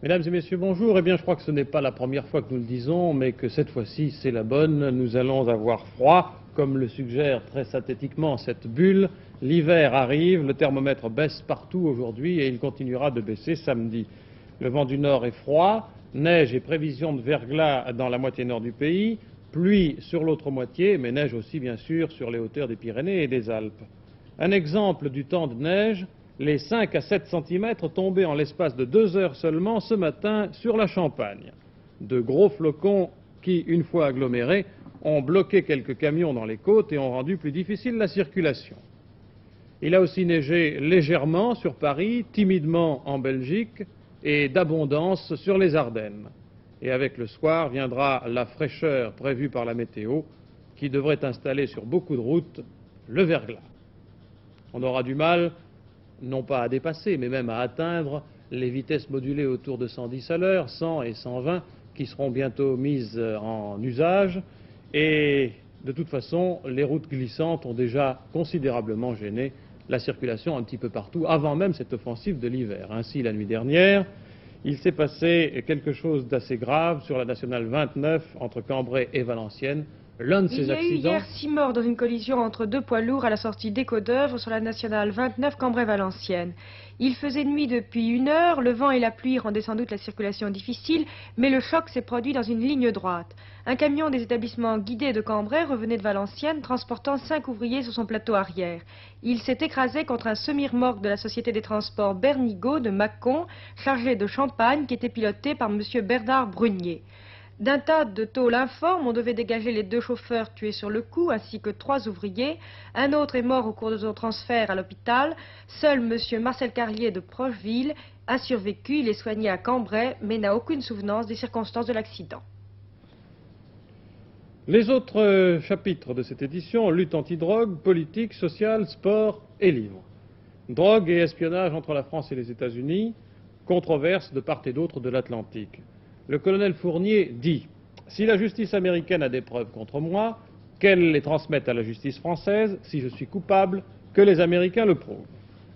Mesdames et messieurs, bonjour. Eh bien, je crois que ce n'est pas la première fois que nous le disons, mais que cette fois-ci, c'est la bonne. Nous allons avoir froid, comme le suggère très synthétiquement cette bulle. L'hiver arrive, le thermomètre baisse partout aujourd'hui et il continuera de baisser samedi. Le vent du nord est froid, neige et prévision de verglas dans la moitié nord du pays, pluie sur l'autre moitié, mais neige aussi bien sûr sur les hauteurs des Pyrénées et des Alpes. Un exemple du temps de neige, les 5 à 7 cm tombés en l'espace de 2 heures seulement ce matin sur la Champagne. De gros flocons qui, une fois agglomérés, ont bloqué quelques camions dans les côtes et ont rendu plus difficile la circulation. Il a aussi neigé légèrement sur Paris, timidement en Belgique et d'abondance sur les Ardennes. Et avec le soir viendra la fraîcheur prévue par la météo qui devrait installer sur beaucoup de routes le verglas. On aura du mal, non pas à dépasser, mais même à atteindre les vitesses modulées autour de 110 à l'heure, 100 et 120, qui seront bientôt mises en usage. Et de toute façon, les routes glissantes ont déjà considérablement gêné la circulation un petit peu partout, avant même cette offensive de l'hiver. Ainsi, la nuit dernière, il s'est passé quelque chose d'assez grave sur la nationale 29 entre Cambrai et Valenciennes. L'un de ces accidents... Il y a eu hier 6 morts dans une collision entre 2 poids lourds à la sortie d'Éco d'Œuvre sur la nationale 29 Cambrai-Valenciennes. Il faisait nuit depuis 1 heure, le vent et la pluie rendaient sans doute la circulation difficile, mais le choc s'est produit dans une ligne droite. Un camion des établissements guidés de Cambrai revenait de Valenciennes transportant 5 ouvriers sur son plateau arrière. Il s'est écrasé contre un semi-remorque de la société des transports Bernigot de Mâcon, chargé de champagne, qui était piloté par M. Bernard Brunier. D'un tas de tôles informes, on devait dégager les 2 chauffeurs tués sur le coup, ainsi que 3 ouvriers. Un autre est mort au cours de son transfert à l'hôpital. Seul M. Marcel Carlier de Procheville a survécu. Il est soigné à Cambrai, mais n'a aucune souvenance des circonstances de l'accident. Les autres chapitres de cette édition, lutte antidrogue, politique, sociale, sport et livres. Drogue et espionnage entre la France et les États-Unis, controverse de part et d'autre de l'Atlantique. Le colonel Fournier dit « Si la justice américaine a des preuves contre moi, qu'elle les transmette à la justice française. Si je suis coupable, que les Américains le prouvent. »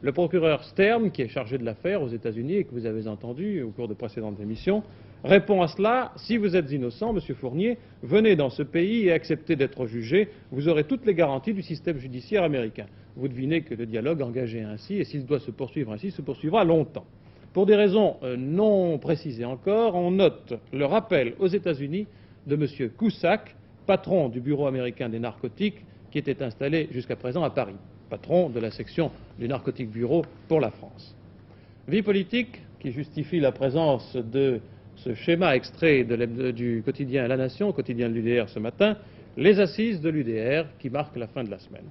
Le procureur Stern, qui est chargé de l'affaire aux États-Unis et que vous avez entendu au cours de précédentes émissions, répond à cela « Si vous êtes innocent, Monsieur Fournier, venez dans ce pays et acceptez d'être jugé. Vous aurez toutes les garanties du système judiciaire américain. » Vous devinez que le dialogue engagé ainsi, et s'il doit se poursuivre ainsi, se poursuivra longtemps. Pour des raisons non précisées encore, on note le rappel aux États-Unis de M. Cusack, patron du Bureau américain des narcotiques, qui était installé jusqu'à présent à Paris, patron de la section du Narcotic Bureau pour la France. Vie politique qui justifie la présence de ce schéma extrait du quotidien La Nation, quotidien de l'UDR ce matin, les assises de l'UDR qui marquent la fin de la semaine.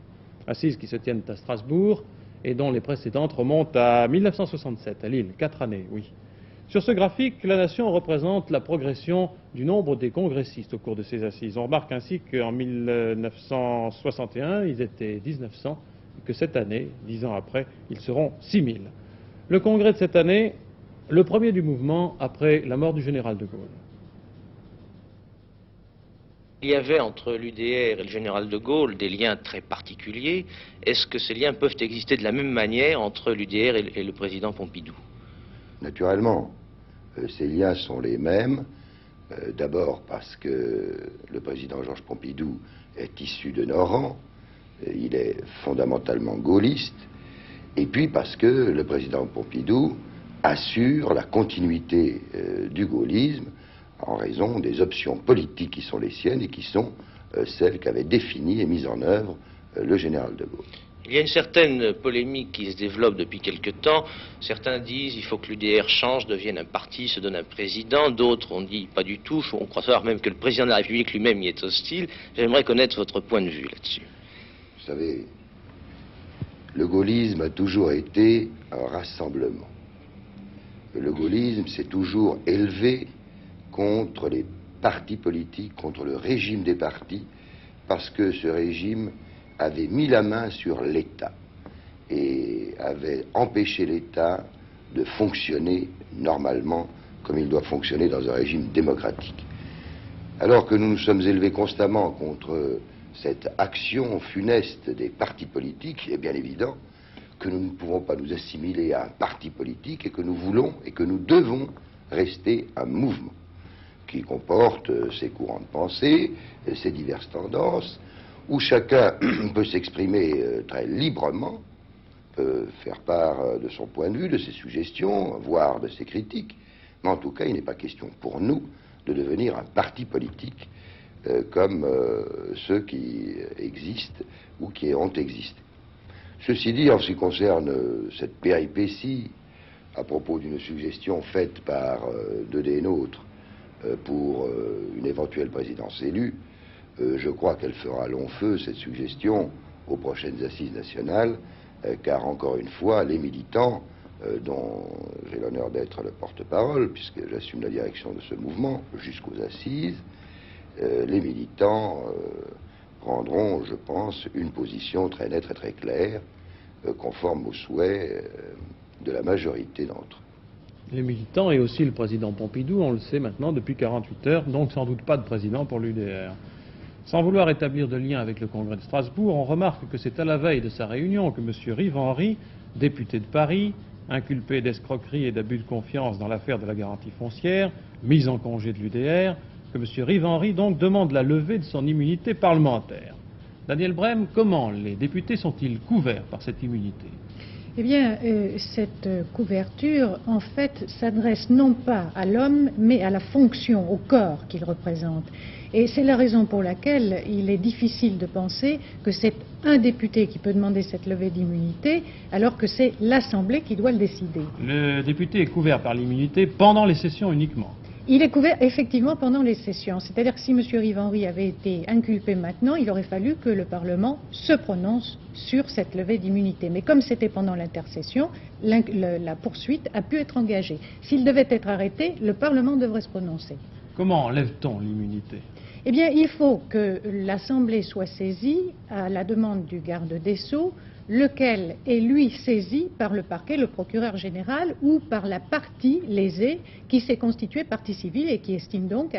Assises qui se tiennent à Strasbourg, et dont les précédentes remontent à 1967, à Lille, 4 années, oui. Sur ce graphique, La Nation représente la progression du nombre des congressistes au cours de ces assises. On remarque ainsi qu'en 1961, ils étaient 1900, et que cette année, 10 ans après, ils seront 6000. Le congrès de cette année, le premier du mouvement après la mort du général de Gaulle. Il y avait entre l'UDR et le général de Gaulle des liens très particuliers. Est-ce que ces liens peuvent exister de la même manière entre l'UDR et le président Pompidou? Naturellement, ces liens sont les mêmes. D'abord parce que le président Georges Pompidou est issu de nos rangs, il est fondamentalement gaulliste, et puis parce que le président Pompidou assure la continuité du gaullisme en raison des options politiques qui sont les siennes et qui sont celles qu'avait définies et mises en œuvre le général de Gaulle. Il y a une certaine polémique qui se développe depuis quelque temps. Certains disent qu'il faut que l'UDR change, devienne un parti, se donne un président. D'autres ont dit pas du tout. On croit savoir même que le président de la République lui-même y est hostile. J'aimerais connaître votre point de vue là-dessus. Vous savez, le gaullisme a toujours été un rassemblement. Le gaullisme s'est toujours élevé contre les partis politiques, contre le régime des partis, parce que ce régime avait mis la main sur l'État et avait empêché l'État de fonctionner normalement comme il doit fonctionner dans un régime démocratique. Alors que nous nous sommes élevés constamment contre cette action funeste des partis politiques, il est bien évident que nous ne pouvons pas nous assimiler à un parti politique et que nous voulons et que nous devons rester un mouvement qui comporte ses courants de pensée, ses diverses tendances, où chacun peut s'exprimer très librement, peut faire part de son point de vue, de ses suggestions, voire de ses critiques. Mais en tout cas, il n'est pas question pour nous de devenir un parti politique comme ceux qui existent ou qui ont existé. Ceci dit, en ce qui concerne cette péripétie à propos d'une suggestion faite par deux des nôtres pour une éventuelle présidence élue, je crois qu'elle fera long feu, cette suggestion, aux prochaines assises nationales, car encore une fois, les militants, dont j'ai l'honneur d'être le porte-parole, puisque j'assume la direction de ce mouvement jusqu'aux assises, les militants prendront, je pense, une position très nette et très claire, conforme aux souhaits de la majorité d'entre eux. Les militants et aussi le président Pompidou, on le sait maintenant depuis 48 heures, donc sans doute pas de président pour l'UDR. Sans vouloir établir de lien avec le Congrès de Strasbourg, on remarque que c'est à la veille de sa réunion que M. Rivhenry, député de Paris, inculpé d'escroquerie et d'abus de confiance dans l'affaire de la garantie foncière, mis en congé de l'UDR, que M. Rivhenry donc demande la levée de son immunité parlementaire. Daniel Brem, comment les députés sont-ils couverts par cette immunité ? Eh bien, cette couverture, en fait, s'adresse non pas à l'homme, mais à la fonction, au corps qu'il représente. Et c'est la raison pour laquelle il est difficile de penser que c'est un député qui peut demander cette levée d'immunité, alors que c'est l'Assemblée qui doit le décider. Le député est couvert par l'immunité pendant les sessions uniquement. Il est couvert effectivement pendant les sessions. C'est-à-dire que si M. Rivhenry avait été inculpé maintenant, il aurait fallu que le Parlement se prononce sur cette levée d'immunité. Mais comme c'était pendant l'intercession, la poursuite a pu être engagée. S'il devait être arrêté, le Parlement devrait se prononcer. Comment enlève-t-on l'immunité ? Eh bien, il faut que l'Assemblée soit saisie à la demande du garde des Sceaux, lequel est lui saisi par le parquet, le procureur général, ou par la partie lésée qui s'est constituée partie civile et qui estime donc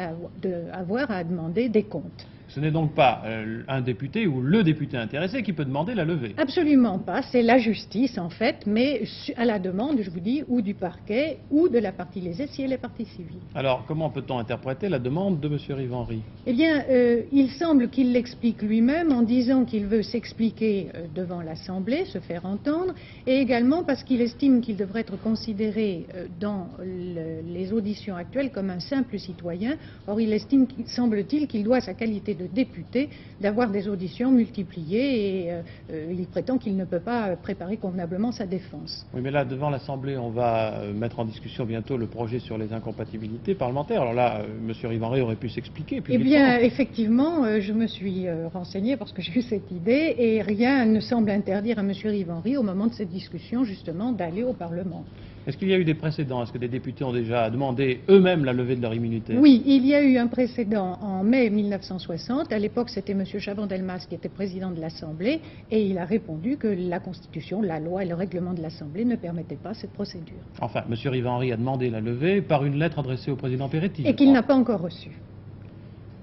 avoir à demander des comptes. Ce n'est donc pas un député ou le député intéressé qui peut demander la levée. Absolument pas, c'est la justice en fait, mais à la demande, je vous dis, ou du parquet ou de la partie lésée si elle est partie civile. Alors, comment peut-on interpréter la demande de M. Rivhenry ? Eh bien, il semble qu'il l'explique lui-même en disant qu'il veut s'expliquer devant l'Assemblée, se faire entendre, et également parce qu'il estime qu'il devrait être considéré dans les auditions actuelles comme un simple citoyen. Or, il estime, semble-t-il, qu'il doit sa qualité de député d'avoir des auditions multipliées et il prétend qu'il ne peut pas préparer convenablement sa défense. Oui, mais là, devant l'Assemblée, on va mettre en discussion bientôt le projet sur les incompatibilités parlementaires. Alors là, M. Rivhenry aurait pu s'expliquer. Eh bien, effectivement, je me suis renseigné parce que j'ai eu cette idée et rien ne semble interdire à M. Rivhenry, au moment de cette discussion, justement, d'aller au Parlement. Est-ce qu'il y a eu des précédents? Est-ce que des députés ont déjà demandé eux-mêmes la levée de leur immunité? Oui, il y a eu un précédent en mai 1960. À l'époque, c'était M. Chaban-Delmas qui était président de l'Assemblée et il a répondu que la Constitution, la loi et le règlement de l'Assemblée ne permettaient pas cette procédure. Enfin, M. Rivhenry a demandé la levée par une lettre adressée au président Peretti. Et qu'il n'a pas encore reçue.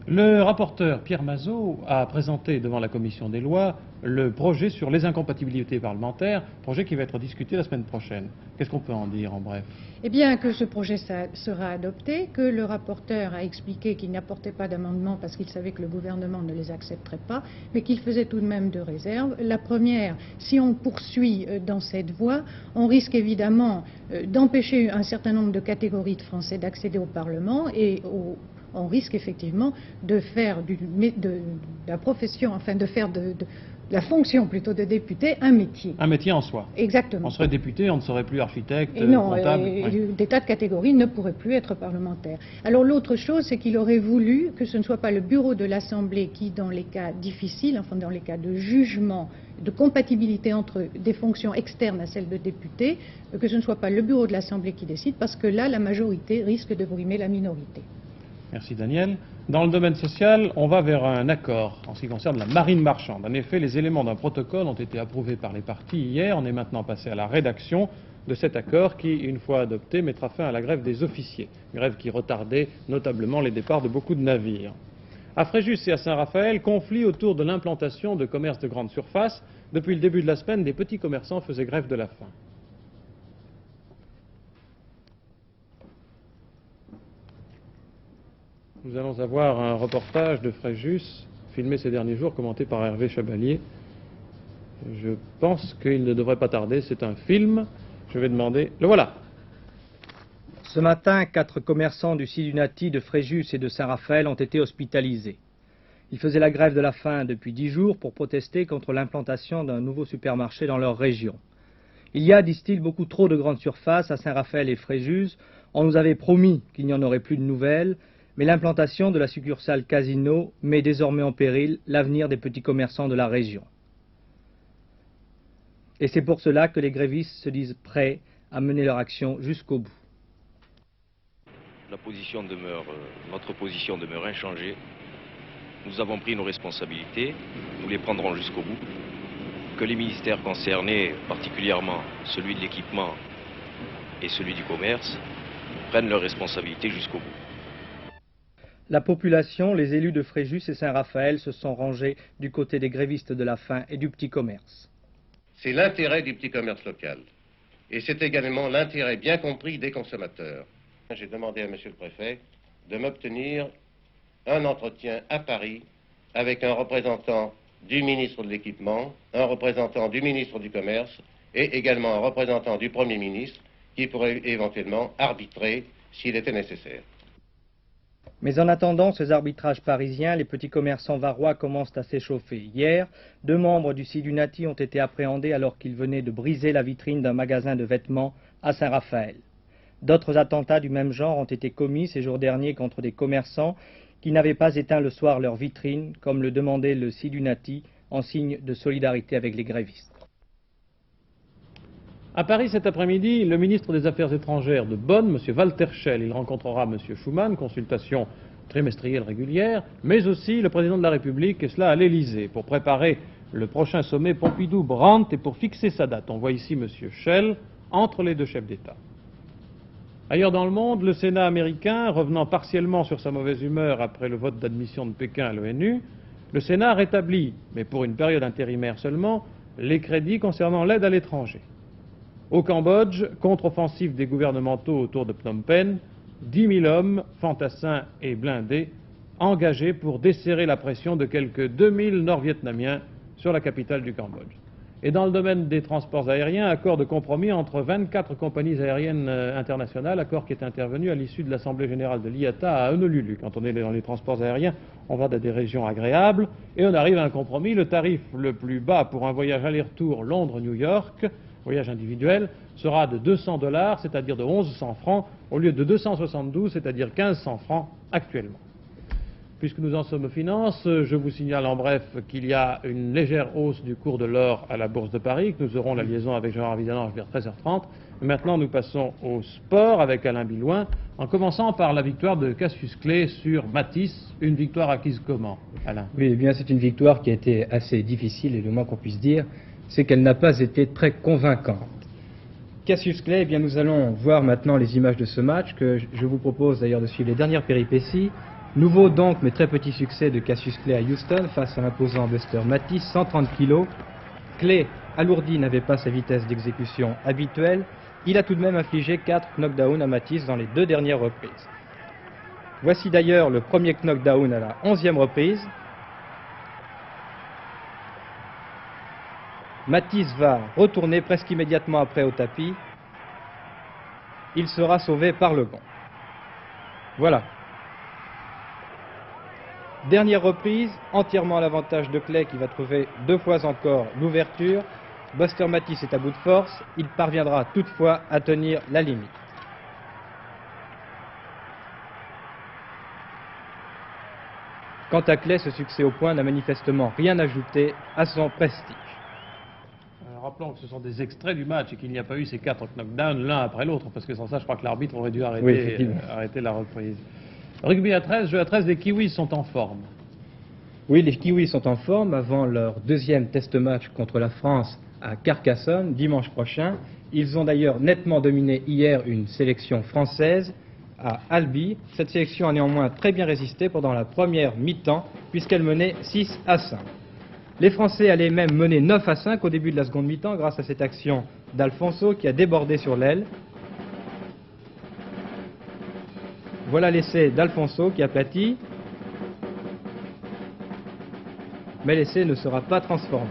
Le rapporteur Pierre Mazeaud a présenté devant la commission des lois le projet sur les incompatibilités parlementaires, projet qui va être discuté la semaine prochaine. Qu'est-ce qu'on peut en dire en bref? Eh bien, que ce projet sera adopté, que le rapporteur a expliqué qu'il n'apportait pas d'amendement parce qu'il savait que le gouvernement ne les accepterait pas, mais qu'il faisait tout de même deux réserves. La première, si on poursuit dans cette voie, on risque évidemment d'empêcher un certain nombre de catégories de Français d'accéder au Parlement et on risque effectivement de faire de la profession, enfin de faire de la fonction plutôt de député un métier. Un métier en soi. Exactement. On serait député, on ne serait plus architecte, non, comptable. Des tas de catégories ne pourraient plus être parlementaires. Alors l'autre chose, c'est qu'il aurait voulu que ce ne soit pas le bureau de l'Assemblée qui, dans les cas difficiles, enfin dans les cas de jugement, de compatibilité entre des fonctions externes à celles de député, que ce ne soit pas le bureau de l'Assemblée qui décide, parce que là, la majorité risque de brimer la minorité. Merci Daniel. Dans le domaine social, on va vers un accord en ce qui concerne la marine marchande. En effet, les éléments d'un protocole ont été approuvés par les parties hier. On est maintenant passé à la rédaction de cet accord qui, une fois adopté, mettra fin à la grève des officiers. Grève qui retardait notablement les départs de beaucoup de navires. À Fréjus et à Saint-Raphaël, conflit autour de l'implantation de commerces de grande surface. Depuis le début de la semaine, des petits commerçants faisaient grève de la faim. Nous allons avoir un reportage de Fréjus, filmé ces derniers jours, commenté par Hervé Chabalier. Je pense qu'il ne devrait pas tarder, c'est un film. Je vais demander... Le voilà. Ce matin, 4 commerçants du Sidunati, de Fréjus et de Saint-Raphaël ont été hospitalisés. Ils faisaient la grève de la faim depuis 10 jours pour protester contre l'implantation d'un nouveau supermarché dans leur région. Il y a, disent-ils, beaucoup trop de grandes surfaces à Saint-Raphaël et Fréjus. On nous avait promis qu'il n'y en aurait plus de nouvelles, mais l'implantation de la succursale Casino met désormais en péril l'avenir des petits commerçants de la région. Et c'est pour cela que les grévistes se disent prêts à mener leur action jusqu'au bout. Notre position demeure inchangée. Nous avons pris nos responsabilités, nous les prendrons jusqu'au bout. Que les ministères concernés, particulièrement celui de l'équipement et celui du commerce, prennent leurs responsabilités jusqu'au bout. La population, les élus de Fréjus et Saint-Raphaël se sont rangés du côté des grévistes de la faim et du petit commerce. C'est l'intérêt du petit commerce local. Et c'est également l'intérêt bien compris des consommateurs. J'ai demandé à monsieur le préfet de m'obtenir un entretien à Paris avec un représentant du ministre de l'Équipement, un représentant du ministre du Commerce et également un représentant du Premier ministre qui pourrait éventuellement arbitrer s'il était nécessaire. Mais en attendant ces arbitrages parisiens, les petits commerçants varois commencent à s'échauffer. Hier, 2 membres du Sidunati ont été appréhendés alors qu'ils venaient de briser la vitrine d'un magasin de vêtements à Saint-Raphaël. D'autres attentats du même genre ont été commis ces jours derniers contre des commerçants qui n'avaient pas éteint le soir leur vitrine, comme le demandait le Sidunati, en signe de solidarité avec les grévistes. À Paris cet après-midi, le ministre des Affaires étrangères de Bonn, M. Walter Schell, il rencontrera M. Schuman, consultation trimestrielle régulière, mais aussi le président de la République, et cela à l'Élysée, pour préparer le prochain sommet Pompidou-Brandt et pour fixer sa date. On voit ici M. Schell entre les deux chefs d'État. Ailleurs dans le monde, le Sénat américain, revenant partiellement sur sa mauvaise humeur après le vote d'admission de Pékin à l'ONU, le Sénat rétablit, mais pour une période intérimaire seulement, les crédits concernant l'aide à l'étranger. Au Cambodge, contre-offensive des gouvernementaux autour de Phnom Penh, 10 000 hommes, fantassins et blindés, engagés pour desserrer la pression de quelques 2000 Nord-Vietnamiens sur la capitale du Cambodge. Et dans le domaine des transports aériens, accord de compromis entre 24 compagnies aériennes internationales, accord qui est intervenu à l'issue de l'Assemblée générale de l'IATA à Honolulu. Quand on est dans les transports aériens, on va dans des régions agréables et on arrive à un compromis. Le tarif le plus bas pour un voyage aller-retour Londres-New York, voyage individuel, sera de $200, c'est-à-dire de 1100 francs, au lieu de 272, c'est-à-dire 1500 francs actuellement. Puisque nous en sommes aux finances, je vous signale en bref qu'il y a une légère hausse du cours de l'or à la Bourse de Paris, que nous aurons la liaison avec Jean Arvidange vers 13h30. Maintenant, nous passons au sport avec Alain Bilouin, en commençant par la victoire de Cassius Clay sur Matisse, une victoire acquise comment, Alain? Oui, eh bien, c'est une victoire qui a été assez difficile, et le moins qu'on puisse dire, c'est qu'elle n'a pas été très convaincante. Cassius Clay, eh bien, nous allons voir maintenant les images de ce match, que je vous propose d'ailleurs de suivre les dernières péripéties. Nouveau donc, mais très petit succès de Cassius Clay à Houston face à l'imposant Buster Matisse, 130 kg. Clay, alourdi, n'avait pas sa vitesse d'exécution habituelle. Il a tout de même infligé 4 knockdowns à Matisse dans les 2 dernières reprises. Voici d'ailleurs le premier knockdown à la 11e reprise. Matisse va retourner presque immédiatement après au tapis. Il sera sauvé par le gong. Voilà. Dernière reprise, entièrement à l'avantage de Clay qui va trouver 2 fois encore l'ouverture. Buster Matisse est à bout de force, il parviendra toutefois à tenir la limite. Quant à Clay, ce succès au point n'a manifestement rien ajouté à son prestige. Rappelons que ce sont des extraits du match et qu'il n'y a pas eu ces 4 knockdowns l'un après l'autre, parce que sans ça, je crois que l'arbitre aurait dû arrêter, arrêter la reprise. Rugby à 13, jeu à 13, les Kiwis sont en forme. Oui, les Kiwis sont en forme avant leur 2e test match contre la France à Carcassonne, dimanche prochain. Ils ont d'ailleurs nettement dominé hier une sélection française à Albi. Cette sélection a néanmoins très bien résisté pendant la première mi-temps, puisqu'elle menait 6-5. Les Français allaient même mener 9-5 au début de la seconde mi-temps grâce à cette action d'Alfonso qui a débordé sur l'aile. Voilà l'essai d'Alfonso qui aplatit, mais l'essai ne sera pas transformé.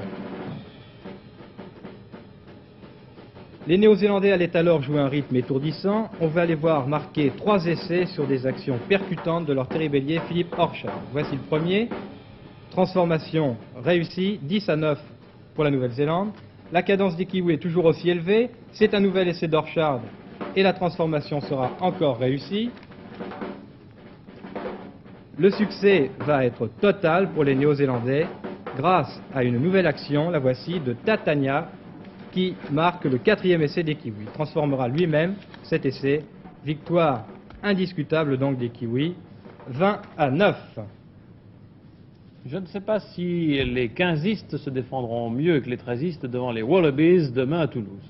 Les Néo-Zélandais allaient alors jouer un rythme étourdissant. On va les voir marquer 3 essais sur des actions percutantes de leur terribellier Philippe Orchard. Voici le premier. Transformation réussie, 10-9 pour la Nouvelle-Zélande. La cadence des Kiwis est toujours aussi élevée. C'est un nouvel essai d'Orchard et la transformation sera encore réussie. Le succès va être total pour les Néo-Zélandais grâce à une nouvelle action, la voici, de Tatania, qui marque le 4e essai des Kiwis. Il transformera lui-même cet essai. Victoire indiscutable donc des Kiwis, 20-9. Je ne sais pas si les 15istes se défendront mieux que les 13istes devant les Wallabies demain à Toulouse.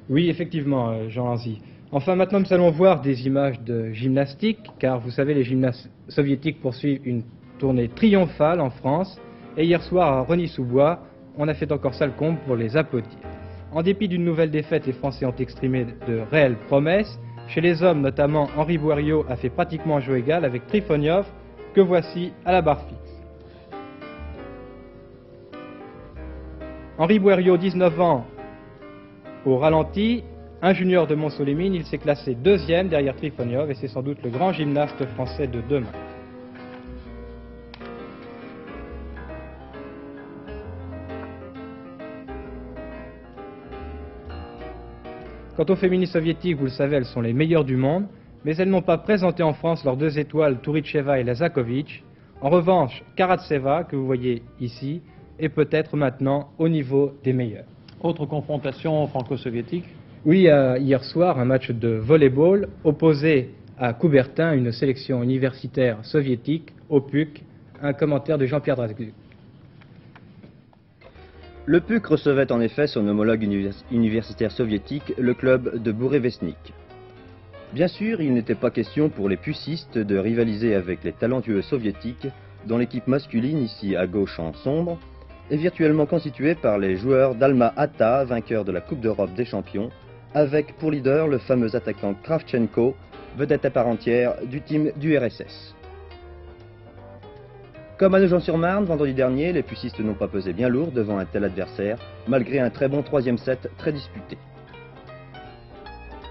Oui, effectivement, Jean Lanzy. Enfin, maintenant, nous allons voir des images de gymnastique, car vous savez, les gymnastes soviétiques poursuivent une tournée triomphale en France. Et hier soir, à Rosny-sous-Bois, on a fait encore salle comble pour les applaudir. En dépit d'une nouvelle défaite, les Français ont exprimé de réelles promesses. Chez les hommes, notamment, Henri Boeriot a fait pratiquement un jeu égal avec Trifoniov, que voici à la barre fixe. Henri Boeriot, 19 ans, au ralenti, un junior de Montsolémine, il s'est classé 2e derrière Trifoniov et c'est sans doute le grand gymnaste français de demain. Quant aux féministes soviétiques, vous le savez, elles sont les meilleures du monde, mais elles n'ont pas présenté en France leurs 2 étoiles Touricheva et Lazakovic. En revanche, Karatseva, que vous voyez ici, est peut-être maintenant au niveau des meilleurs. Autre confrontation franco-soviétique? Oui, hier soir, un match de volley-ball opposé à Coubertin, une sélection universitaire soviétique, au PUC, un commentaire de Jean-Pierre Drasguc. Le PUC recevait en effet son homologue universitaire soviétique, le club de Bourevestnik. Bien sûr, il n'était pas question pour les pucistes de rivaliser avec les talentueux soviétiques, dont l'équipe masculine, ici à gauche en sombre, est virtuellement constituée par les joueurs d'Alma-Ata, vainqueur de la Coupe d'Europe des champions, avec pour leader le fameux attaquant Kravchenko, vedette à part entière du team du RSS. Comme à Nogent-sur-Marne, vendredi dernier, les pucistes n'ont pas pesé bien lourd devant un tel adversaire, malgré un très bon 3e set très disputé.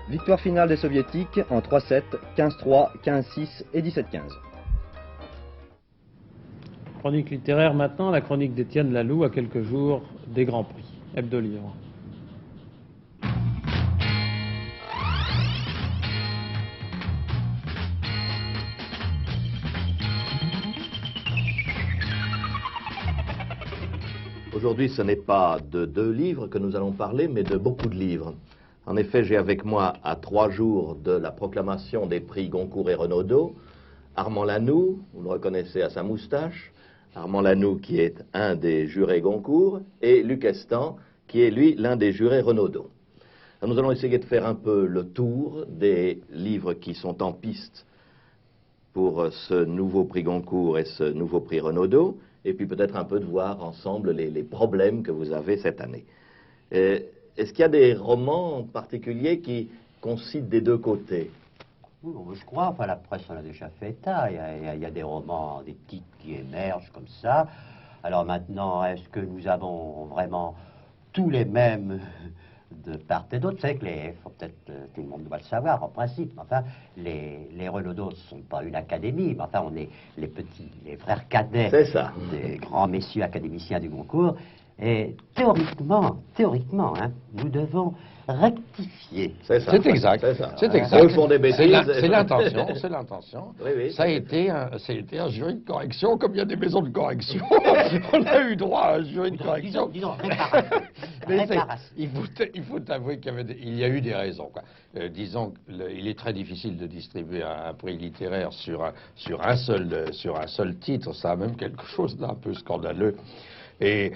Victoire finale des soviétiques en 3-7, 15-3, 15-6 et 17-15. Chronique littéraire maintenant, la chronique d'Étienne Laloux à quelques jours des Grands Prix. Hebdo-livre. Aujourd'hui, ce n'est pas de 2 livres que nous allons parler, mais de beaucoup de livres. En effet, j'ai avec moi, à 3 jours de la proclamation des prix Goncourt et Renaudot, Armand Lanoux, vous le reconnaissez à sa moustache, Armand Lanoux qui est un des jurés Goncourt, et Luc Estan qui est lui l'un des jurés Renaudot. Alors, nous allons essayer de faire un peu le tour des livres qui sont en piste pour ce nouveau prix Goncourt et ce nouveau prix Renaudot, et puis peut-être un peu de voir ensemble les problèmes que vous avez cette année. Est-ce qu'il y a des romans en particulier qu'on cite des 2 côtés? Je crois, enfin la presse en a déjà fait état, il y a des romans, des titres qui émergent comme ça. Alors maintenant, est-ce que nous avons vraiment tous les mêmes de part et d'autre? Vous savez que peut-être tout le monde doit le savoir en principe, mais enfin, les Renaudot ne sont pas une académie, mais enfin on est les frères cadets des grands messieurs académiciens du Goncourt, et théoriquement, hein, nous devons rectifier. C'est exact. C'est exact. Eux font des bêtises. C'est l'intention. C'est l'intention. Oui, ça a été un jury de correction, comme il y a des maisons de correction. On a eu droit à un jury de correction. Disons réparation. Il faut avouer qu'il y a eu des raisons, quoi. Disons qu'il est très difficile de distribuer un prix littéraire sur un seul titre. Ça a même quelque chose d'un peu scandaleux. Et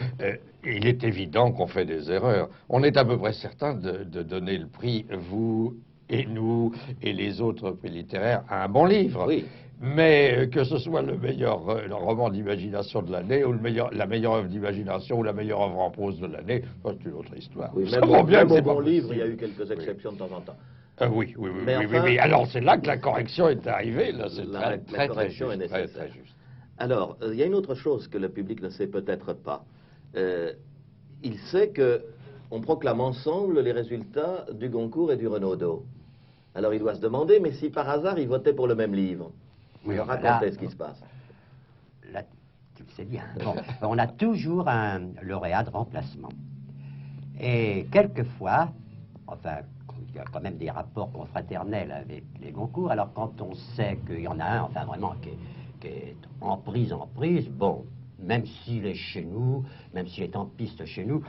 il est évident qu'on fait des erreurs. On est à peu près certain de donner le prix, vous et nous et les autres prix littéraires, à un bon livre. Oui. Mais que ce soit le meilleur roman d'imagination de l'année, ou la meilleure œuvre d'imagination, ou la meilleure œuvre en prose de l'année, c'est une autre histoire. Oui, même au bon livre, il y a eu quelques exceptions de temps en temps. Oui, oui, oui, Mais oui, enfin, oui, oui. Alors c'est là que la correction est arrivée. Là, c'est la correction est nécessaire. très juste. Alors, il y a une autre chose que le public ne sait peut-être pas. Il sait que on proclame ensemble les résultats du Goncourt et du Renaudot. Alors il doit se demander, mais si par hasard ils votaient pour le même livre, Oui, alors là, racontez ce qui se passe. Là, tu le sais bien. Bon, on a toujours un lauréat de remplacement. Et quelquefois, enfin, il y a quand même des rapports confraternels avec les Goncourt, alors quand on sait qu'il y en a un, enfin vraiment, qui est en prise, bon, même s'il est chez nous, même s'il est en piste chez nous,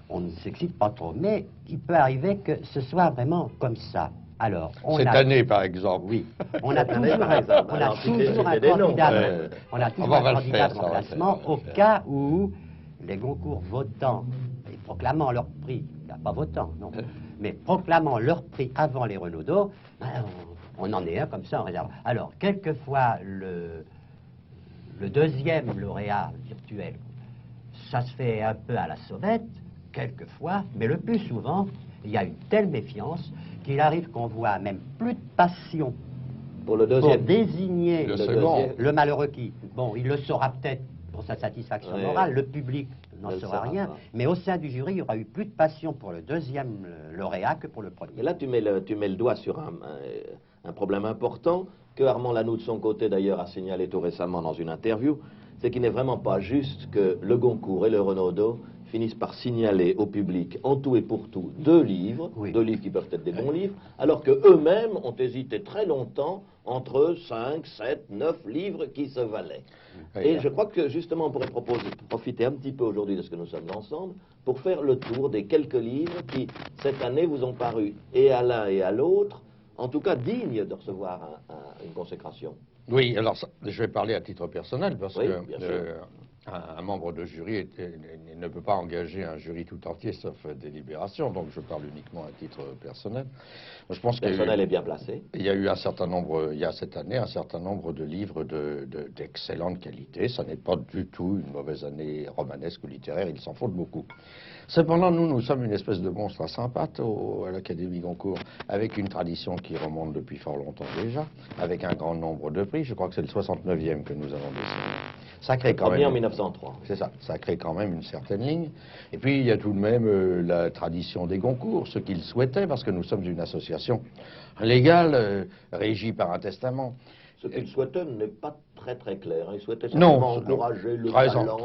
on ne s'excite pas trop. Mais il peut arriver que ce soit vraiment comme ça. Alors, Cette année, par exemple. Oui. On a toujours un candidat de remplacement au cas où les Goncourt votants et proclamant leur prix, pas votant, non, mais proclamant leur prix avant les Renaudot, on en est un comme ça en réserve. Alors, quelquefois, le deuxième lauréat virtuel, ça se fait un peu à la sauvette, quelquefois, mais le plus souvent, il y a une telle méfiance qu'il arrive qu'on voit même plus de passion pour le deuxième, pour désigner le malheureux qui. Bon, il le saura peut-être pour sa satisfaction morale, le public n'en saura rien, mais au sein du jury, il y aura eu plus de passion pour le deuxième lauréat que pour le premier. Et là, tu mets le doigt sur un problème important que Armand Lanoux, de son côté d'ailleurs, a signalé tout récemment dans une interview, c'est qu'il n'est vraiment pas juste que le Goncourt et le Renaudot finissent par signaler au public, en tout et pour tout, deux livres qui peuvent être des bons livres, alors qu'eux-mêmes ont hésité très longtemps entre 5, 7, 9 livres qui se valaient. Et je crois que justement on pourrait profiter un petit peu aujourd'hui de ce que nous sommes ensemble pour faire le tour des quelques livres qui, cette année, vous ont paru, et à l'un et à l'autre, en tout cas dignes de recevoir une consécration. Oui, alors ça, je vais parler à titre personnel, parce que sûr. un membre de jury ne peut pas engager un jury tout entier sauf délibération, donc je parle uniquement à titre personnel. Je pense personnel est bien placé. Il y a eu il y a cette année, un certain nombre de livres d'excellente qualité. Ça n'est pas du tout une mauvaise année romanesque ou littéraire, il s'en faut beaucoup. Cependant, nous sommes une espèce de monstre à cinq pattes à l'Académie Goncourt, avec une tradition qui remonte depuis fort longtemps déjà, avec un grand nombre de prix. Je crois que c'est le 69e que nous avons décerné. Ça crée quand même, en 1903. C'est ça, ça crée quand même une certaine ligne. Et puis il y a tout de même la tradition des Goncourt, ce qu'ils souhaitaient, parce que nous sommes une association légale, régie par un testament. Ce qu'ils souhaitaient n'est pas très très clair. Ils souhaitaient simplement encourager le talent.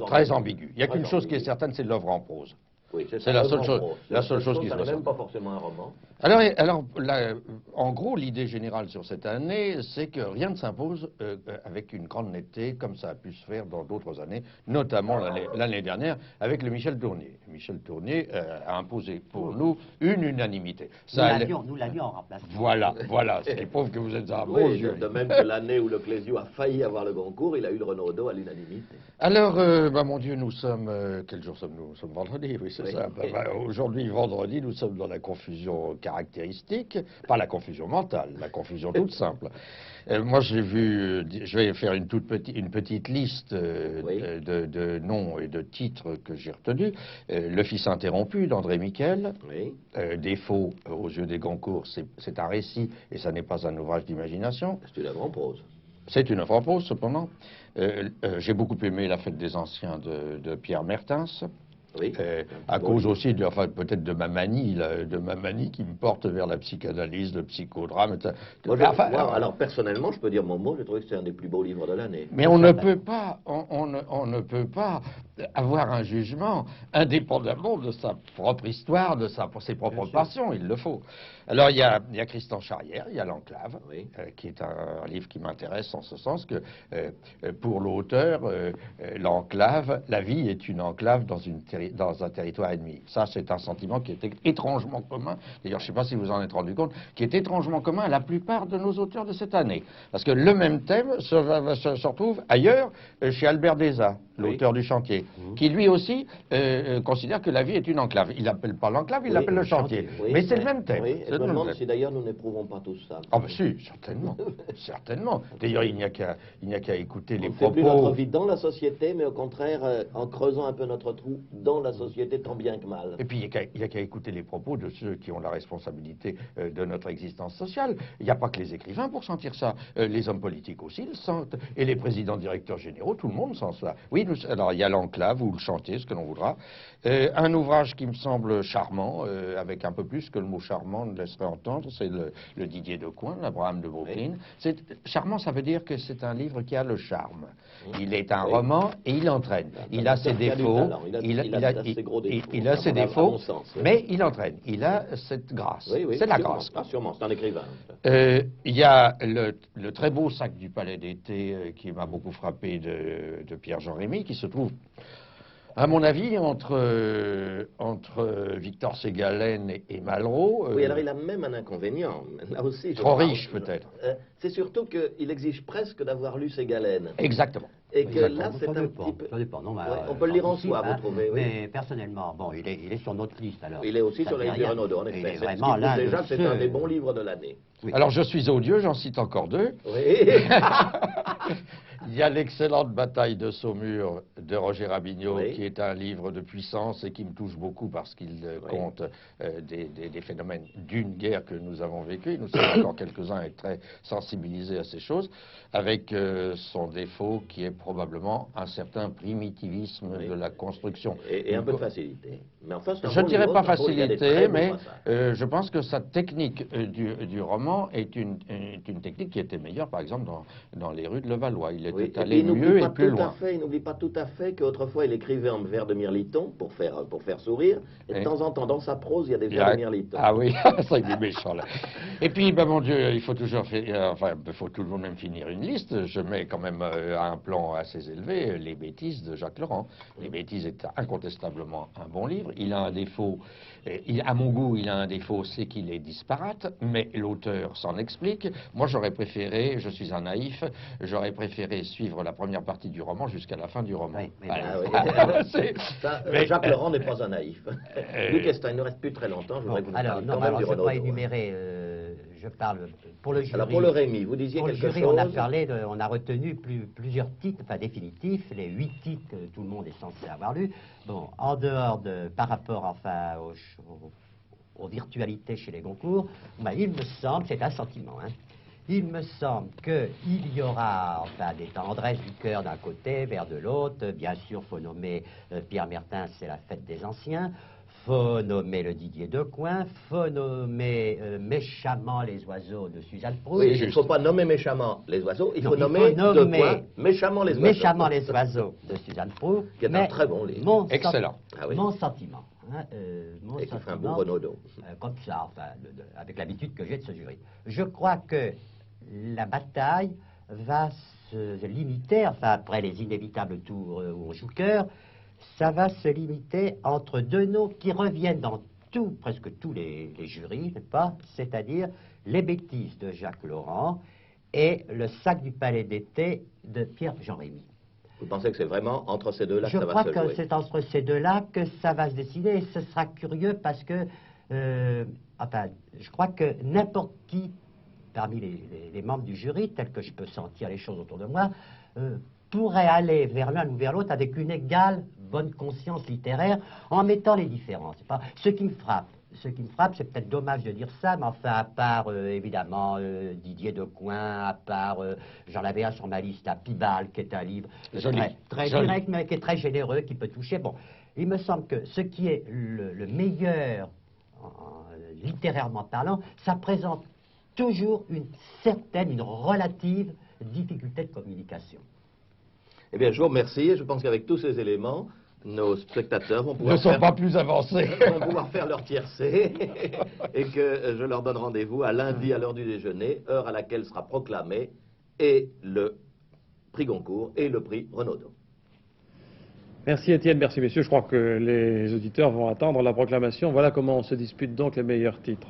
Très ambigu. Il n'y a qu'une chose qui est certaine, c'est l'œuvre en prose. Oui, c'est la seule chose qui se ressent. Même pas forcément un roman. Alors là, en gros, l'idée générale sur cette année, c'est que rien ne s'impose avec une grande netteté, comme ça a pu se faire dans d'autres années, notamment l'année dernière, avec le Michel Tournier. Michel Tournier a imposé pour nous une unanimité. Nous l'avions en remplacement. Voilà, ce qui prouve que vous êtes un bon jury. De même que l'année où le Clésio a failli avoir le Goncourt, il a eu le Renaudot à l'unanimité. Alors, mon Dieu, nous sommes... quel jour sommes-nous? Nous sommes vendredi, oui, c'est ça. Aujourd'hui, vendredi, nous sommes dans la confusion caractéristique, pas la confusion mentale, la confusion toute simple. Moi, j'ai vu, je vais faire une petite liste de noms et de titres que j'ai retenus. Le Fils interrompu d'André Miquel. Défaut aux yeux des Goncourt, c'est un récit et ça n'est pas un ouvrage d'imagination. C'est une œuvre en prose. C'est une œuvre en prose, cependant. J'ai beaucoup aimé La Fête des Anciens de Pierre Mertens. Oui, à cause aussi, peut-être de ma manie qui me porte vers la psychanalyse, le psychodrame. Alors personnellement, je peux dire mon mot, j'ai trouvé que c'est un des plus beaux livres de l'année. Mais on ne peut pas, on ne peut pas avoir un jugement indépendamment de sa propre histoire, de ses propres passions. Il le faut. Alors il y a Christian Charrière, il y a L'Enclave, qui est un livre qui m'intéresse en ce sens que pour l'auteur, l'enclave, la vie est une enclave dans un territoire ennemi. Ça, c'est un sentiment qui est étrangement commun. D'ailleurs, je ne sais pas si vous en êtes rendu compte, qui est étrangement commun à la plupart de nos auteurs de cette année. Parce que le même thème se retrouve ailleurs, chez Albert Deza. l'auteur du chantier, qui lui aussi considère que la vie est une enclave. Il n'appelle pas l'enclave, il l'appelle le chantier. Oui, mais c'est le même thème. Oui, je me demande si d'ailleurs nous n'éprouvons pas tous ça. Ah ben si, certainement. Certainement. D'ailleurs, il n'y a qu'à écouter les On ne fait propos... plus notre vie dans la société, mais au contraire, en creusant un peu notre trou dans la société, tant bien que mal. Et puis, il n'y a qu'à écouter les propos de ceux qui ont la responsabilité de notre existence sociale. Il n'y a pas que les écrivains pour sentir ça. Les hommes politiques aussi le sentent. Et les présidents directeurs généraux, tout le monde sent ça. Oui, alors il y a l'enclave ou le chantier, ce que l'on voudra. Un ouvrage qui me semble charmant, avec un peu plus que le mot charmant ne laisserait entendre, c'est le Didier de Coin, l'Abraham de Brooklyn. Oui. Charmant, ça veut dire que c'est un livre qui a le charme. Il est un roman et il entraîne. Il a ses défauts. Il a ses défauts, mais il entraîne. Il a cette grâce. Oui, c'est la grâce. Ah, sûrement, c'est un écrivain. Il y a le très beau sac du Palais d'été qui m'a beaucoup frappé de Pierre-Jean Rémy, qui se trouve, à mon avis, entre Victor Ségalen et Malraux. Oui, alors il a même un inconvénient. Là aussi, trop riche, peut-être. C'est surtout qu'il exige presque d'avoir lu Ségalen. Exactement. Et que là, c'est un petit peu... Ça dépend, non, mais, on peut le lire en soi, vous trouvez, oui. Mais personnellement, bon, il est sur notre liste, alors. Il est aussi sur la liste de Renaudot, en effet. Il est Ce qui vraiment prouve là, déjà que c'est un des bons livres de l'année. Oui. Alors, je suis odieux, j'en cite encore deux. Oui. Il y a l'excellente bataille de Saumur de Roger Rabignot, Oui. qui est un livre de puissance et qui me touche beaucoup parce qu'il compte des phénomènes d'une guerre que nous avons vécue. Nous sommes encore quelques-uns être très sensibilisés à ces choses, avec son défaut qui est probablement un certain primitivisme de la construction. Et un peu de facilité. Mais enfin, je ne dirais pas facilité, mais je pense que sa technique du roman est une technique qui était meilleure, par exemple, dans Les rues de Levallois. Il était allé mieux et plus loin. Il n'oublie pas tout à fait qu'autrefois, il écrivait en vers de Mirliton pour faire sourire. Et de temps en temps, dans sa prose, il y a des vers de Mirliton. Ah oui, ça, il est méchant, là. Et puis, ben, mon Dieu, il faut toujours il faut tout de même finir une liste. Je mets quand même à un plan assez élevé Les bêtises de Jacques Laurent. Les bêtises est incontestablement un bon livre. Il a un défaut, à mon goût, il a un défaut, c'est qu'il est disparate, mais l'auteur s'en explique. Moi, j'aurais préféré, je suis un naïf, j'aurais préféré suivre la première partie du roman jusqu'à la fin du roman. Oui, mais Jacques Laurent n'est pas un naïf. Luc Estin, il ne reste plus très longtemps. Je voudrais que vous alors, parliez non, quand même alors, du je ne vais Renaudot. pas énumérer, je parle pour le jury. Alors pour le Rémy, vous disiez pour quelque le jury, chose. on a retenu plusieurs titres, enfin définitifs, les 8 titres que tout le monde est censé avoir lus. Bon, en dehors par rapport enfin aux virtualités chez les Goncourt, ben, il me semble, c'est un sentiment, hein, il me semble qu'il y aura enfin des tendresses du cœur d'un côté vers de l'autre. Bien sûr, il faut nommer Pierre Mertin, c'est la fête des anciens. Faut nommer le Didier de Coin, faut nommer méchamment les oiseaux de Suzanne Proust. Oui, il ne faut pas nommer méchamment les oiseaux, il faut nommer de Coin, méchamment les oiseaux. Méchamment les oiseaux de Suzanne Proust. Qui est un très bon livre. Excellent. Mon sentiment. Hein, et qui fait un bon Renaudot. Comme ça, enfin, avec l'habitude que j'ai de ce jury. Je crois que la bataille va se limiter, enfin après les inévitables tours où on joue cœur, ça va se limiter entre deux noms qui reviennent dans presque tous les jurys, n'est-ce pas? C'est-à-dire Les bêtises de Jacques Laurent et Le sac du Palais d'été de Pierre-Jean Rémy. Vous pensez que c'est vraiment entre ces deux-là que ça va se jouer? Je crois que c'est entre ces deux-là que ça va se décider, et ce sera curieux parce que, enfin, je crois que n'importe qui, parmi les membres du jury, tel que je peux sentir les choses autour de moi, pourrait aller vers l'un ou vers l'autre avec une égale bonne conscience littéraire en mettant les différences. Ce qui me frappe, c'est peut-être dommage de dire ça, mais enfin, à part évidemment Didier de Coin, à part, j'en avais un sur ma liste, à Pibal, qui est un livre très direct, mais qui est très généreux, qui peut toucher. Bon, il me semble que ce qui est le meilleur, littérairement parlant, ça présente toujours une relative difficulté de communication. Eh bien, je vous remercie, et je pense qu'avec tous ces éléments, nos spectateurs vont pouvoir pas plus avancés. vont pouvoir faire leur tiercé, et que je leur donne rendez-vous à lundi à l'heure du déjeuner, heure à laquelle sera proclamé et le prix Goncourt et le prix Renaudot. Merci Étienne, merci messieurs. Je crois que les auditeurs vont attendre la proclamation. Voilà comment on se dispute donc les meilleurs titres.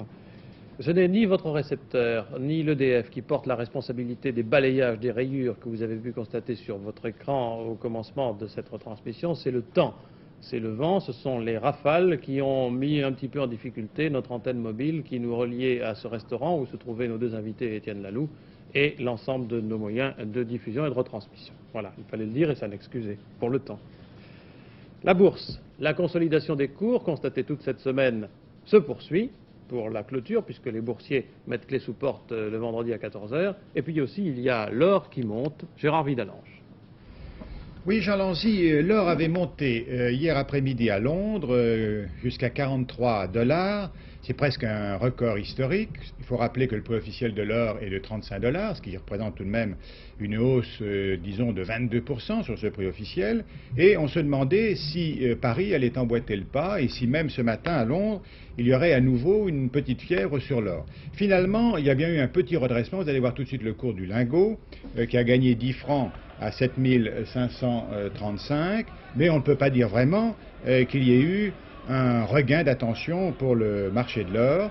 Ce n'est ni votre récepteur, ni l'EDF qui porte la responsabilité des balayages, des rayures que vous avez pu constater sur votre écran au commencement de cette retransmission, c'est le temps. C'est le vent, ce sont les rafales qui ont mis un petit peu en difficulté notre antenne mobile qui nous reliait à ce restaurant où se trouvaient nos deux invités, Étienne Laloux, et l'ensemble de nos moyens de diffusion et de retransmission. Voilà, il fallait le dire et ça l'excusait pour le temps. La bourse, la consolidation des cours constatée toute cette semaine se poursuit pour la clôture, puisque les boursiers mettent clé sous porte le vendredi à 14 h. Et puis aussi, il y a l'or qui monte. Gérard Vidalange. Oui, Jean Lanzy, l'or avait monté hier après-midi à Londres jusqu'à 43 $. C'est presque un record historique. Il faut rappeler que le prix officiel de l'or est de 35 $, ce qui représente tout de même une hausse, disons, de 22% sur ce prix officiel. Et on se demandait si Paris allait emboîter le pas et si même ce matin à Londres, il y aurait à nouveau une petite fièvre sur l'or. Finalement, il y a bien eu un petit redressement. Vous allez voir tout de suite le cours du lingot qui a gagné 10 francs à 7535, mais on ne peut pas dire vraiment qu'il y ait eu un regain d'attention pour le marché de l'or.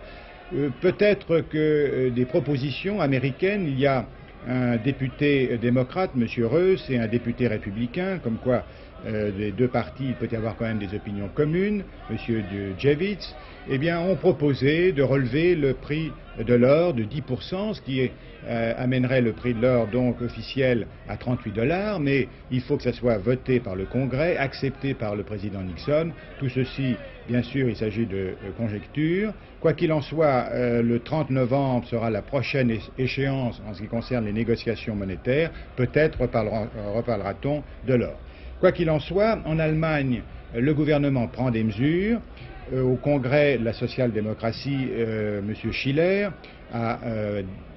Peut-être que des propositions américaines, il y a un député démocrate, M. Reuss, et un député républicain, comme quoi des deux partis, il peut y avoir quand même des opinions communes, M. Jevitz, eh bien, ont proposé de relever le prix de l'or de 10%, ce qui amènerait le prix de l'or donc officiel à 38 $, mais il faut que ça soit voté par le Congrès, accepté par le président Nixon. Tout ceci, bien sûr, il s'agit de conjectures. Quoi qu'il en soit, le 30 novembre sera la prochaine échéance en ce qui concerne les négociations monétaires. Peut-être reparlera-t-on de l'or. Quoi qu'il en soit, en Allemagne, le gouvernement prend des mesures. Au Congrès de la social-démocratie, M. Schiller a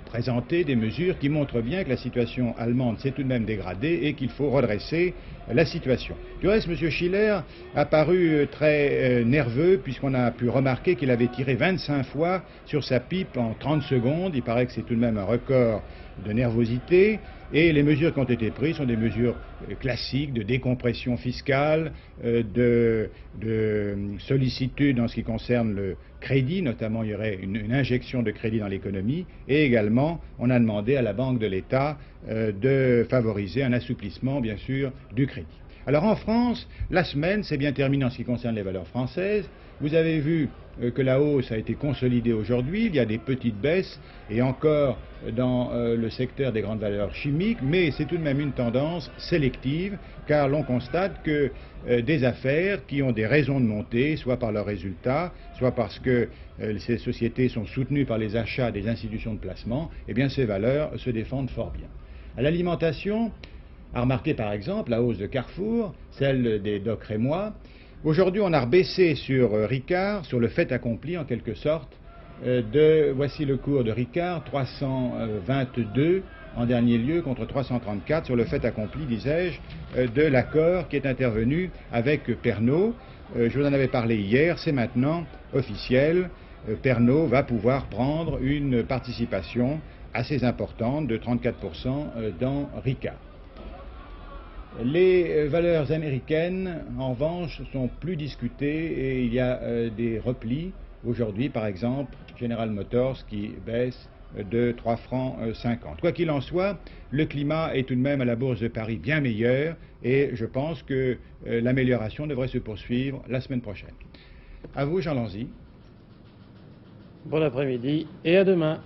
présenté des mesures qui montrent bien que la situation allemande s'est tout de même dégradée et qu'il faut redresser la situation. Du reste, M. Schiller a paru très nerveux puisqu'on a pu remarquer qu'il avait tiré 25 fois sur sa pipe en 30 secondes. Il paraît que c'est tout de même un record de nervosité. Et les mesures qui ont été prises sont des mesures classiques de décompression fiscale, de sollicitude en ce qui concerne le crédit, notamment il y aurait une injection de crédit dans l'économie, et également on a demandé à la Banque de l'État de favoriser un assouplissement, bien sûr, du crédit. Alors en France, la semaine s'est bien terminée en ce qui concerne les valeurs françaises. Vous avez vu que la hausse a été consolidée aujourd'hui, il y a des petites baisses, et encore dans le secteur des grandes valeurs chimiques, mais c'est tout de même une tendance sélective, car l'on constate que des affaires qui ont des raisons de monter, soit par leurs résultats, soit parce que ces sociétés sont soutenues par les achats des institutions de placement, eh bien ces valeurs se défendent fort bien. À l'alimentation, à remarquer par exemple la hausse de Carrefour, celle des Doc Rémois. Aujourd'hui, on a rebaissé sur Ricard, sur le fait accompli en quelque sorte, voici le cours de Ricard, 322 en dernier lieu contre 334 sur le fait accompli, disais-je, de l'accord qui est intervenu avec Pernod. Je vous en avais parlé hier, c'est maintenant officiel. Pernod va pouvoir prendre une participation assez importante de 34% dans Ricard. Les valeurs américaines, en revanche, sont plus discutées et il y a des replis. Aujourd'hui, par exemple, General Motors qui baisse de 3 francs 50. Quoi qu'il en soit, le climat est tout de même à la Bourse de Paris bien meilleur et je pense que l'amélioration devrait se poursuivre la semaine prochaine. À vous, Jean Lanzy. Bon après-midi et à demain.